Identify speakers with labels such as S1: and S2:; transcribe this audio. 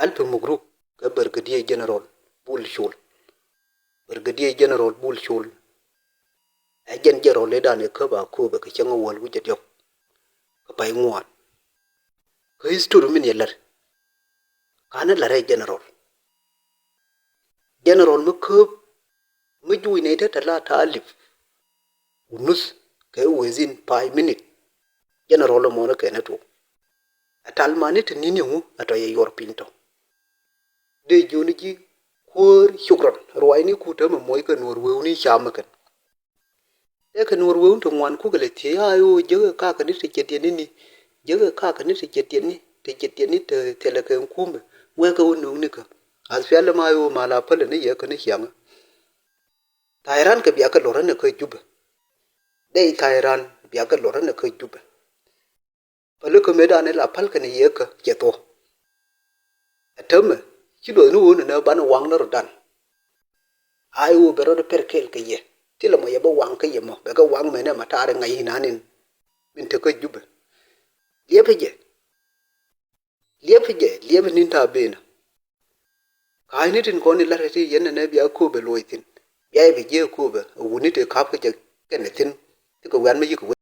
S1: ألف مبروك كبرغدية جنرال بول شول برغدية جنرال بول شول أجن جرال لداني كبا كوبا كشنغ والوجد يوك كباي موان كهيستوري من يلر كان لرأي جنرال مكوب مجوي نيتا تلا تالف ونص كوزين باي منت جنرال مونا كنتو أتالماني تنينيو أتايا يور بينتو de joni ji kor shukran ruwaini ku ta mamoy ka nur wewni shamakan e ka nur wewn to ngwan ku gele ti ayo je ka ka ni te ni je ka ka ni te ni te tele ka kumbe we ka wonu ni ka asfiyal ma yo mala pale ni ye ka ni shama tayran ka biya ka loran ne ka juba dai tayran biya ka loran ne ka juba pale ka medane la pal ka ni ye ka jeto atama chỉ đôi nu nó bán quăng nó rồi đàn ai u bero nó perkel cái gì thì là mà bao quăng cái gì mà bé cái quăng mày nè mà ta đang ngày nào nên mình thấy cái giúp liếp cái nín ta bên cái nín trên con nín là thì hiện nay bây giờ cô bé lôi tin bây giờ bây giờ cô bé u nín thì khắp cái này tin thì cái quen mấy cái